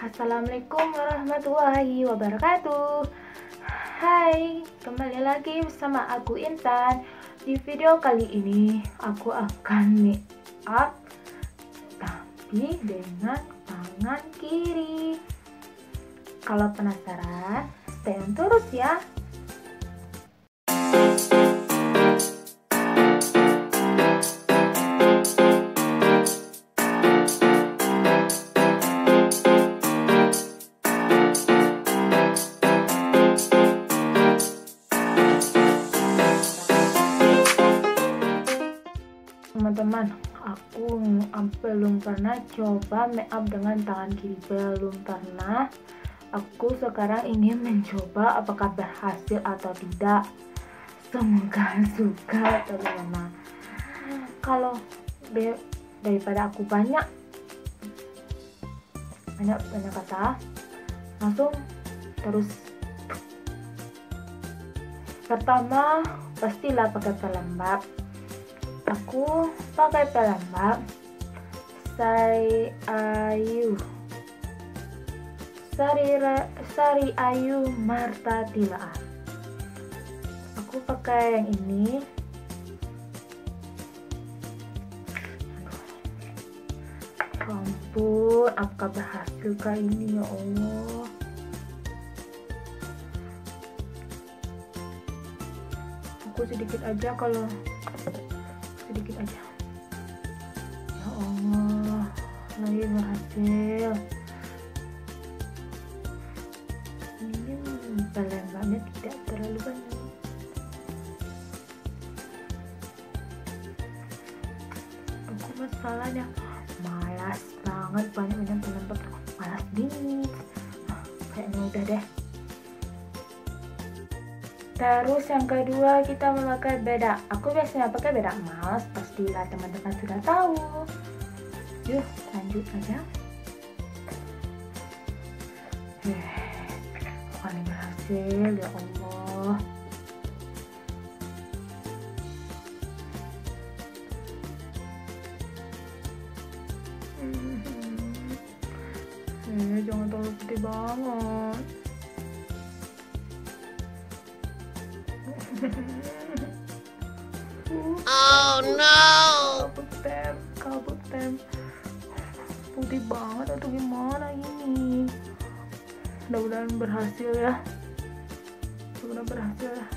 Assalamualaikum warahmatullahi wabarakatuh. Hai, kembali lagi bersama aku Intan. Di video kali ini aku akan make up tapi dengan tangan kiri. Kalau penasaran, stay on terus ya. Teman-teman, aku belum pernah coba make up dengan tangan kiri, belum pernah. Aku sekarang ingin mencoba apakah berhasil atau tidak. Semoga suka teman-teman. Kalau daripada aku banyak kata, langsung terus. Pertama, pastilah pakai pelembab. Aku pakai pelembab Sari Ayu Marta Tilaan. Aku pakai yang ini. Ampun, apakah berhasil kali ini ya Allah. Aku sedikit aja, kalau sedikit aja. Ya Allah, lagi berhasil. Ini pelembabnya tidak terlalu banyak. Aku masalahnya malas banget banyak pelembab, malas dingin. Kayaknya udah deh. Terus yang kedua, kita memakai bedak. Aku biasanya pakai bedak mouse, pastilah teman-teman sudah tahu. Yuk, lanjut aja. Paling berhasil, ya Allah. Jangan terlalu putih banget. Oh no, kabut tem putih banget atau gimana ini. Mudah-mudahan berhasil ya. Mudah-mudahan berhasil ya.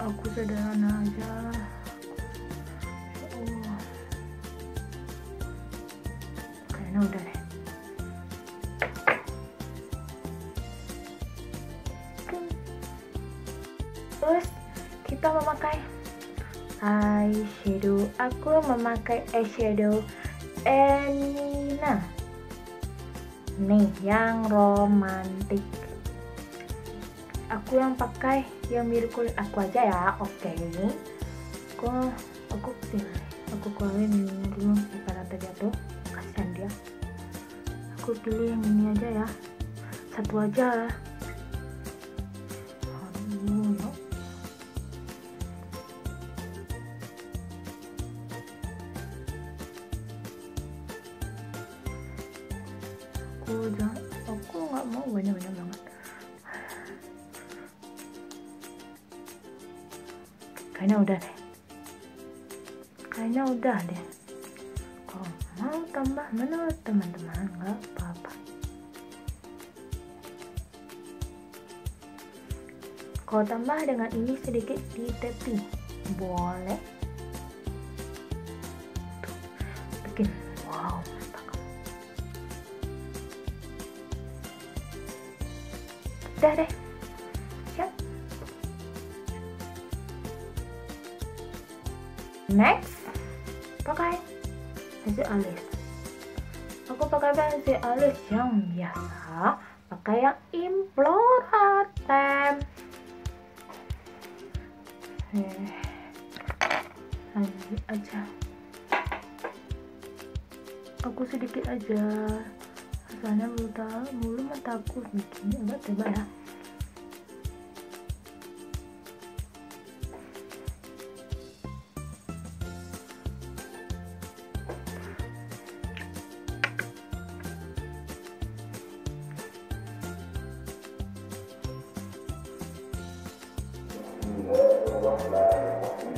Aku sederhana aja. Kayaknya udah deh. Terus kita memakai eyeshadow. Aku memakai eyeshadow Enina. Nih, yang romantis. Aku yang pakai yang mirip kulit aku aja ya. Oke, ini aku keluarin dulu daripada tadi tuh, kasihan dia. Aku pilih yang ini aja ya, satu aja. Aduh, no. Aku nggak mau banyak-banyak banget. Kayaknya udah deh. Kalau mau tambah menurut teman-teman nggak apa-apa. Kalau tambah dengan ini sedikit di tepi boleh. Tuh, bikin wow, mantap. Udah deh. Next, pakai pensil alis. Aku pakai pensil alis yang biasa, pakai yang imploratem. Lanjut aja. Aku sedikit aja, soalnya mulut mataku bikin agak tebal ya.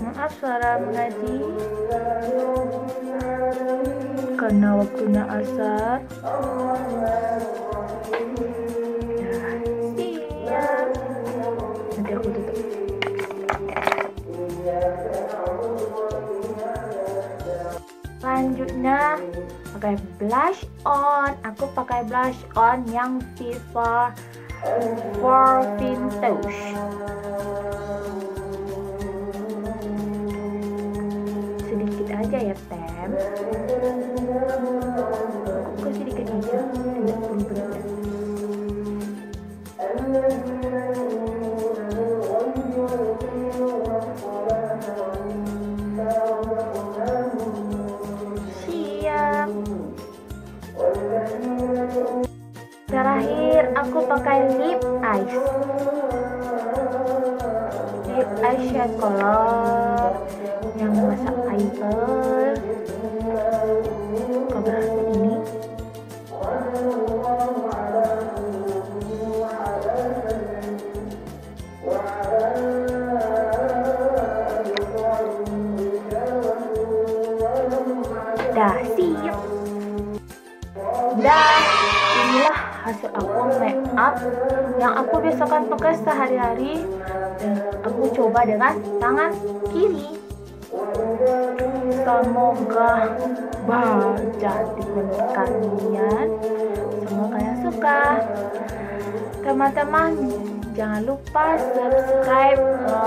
Maaf suara mengaji karena waktunya asar. Siap. Nanti aku tutup. Selanjutnya pakai blush on. Aku pakai blush on yang Viva for Vintage. Sedikit aja ya Tem. Aku sedikit aja, tidak perlu berat. Siap. Terakhir aku pakai lip eyes. Lip eyeshadow color yang masak eyeball. Coba ini. Dah siap. Dah, inilah hasil aku make up yang aku biasakan pakai sehari-hari, dan aku coba dengan tangan kiri. Semoga jadi menurut kalian. Semoga kalian suka. Teman-teman, jangan lupa subscribe,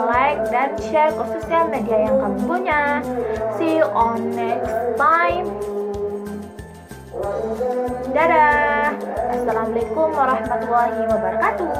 like, dan share ke sosial media yang kamu punya. See you on next time. Dadah. Assalamualaikum warahmatullahi wabarakatuh.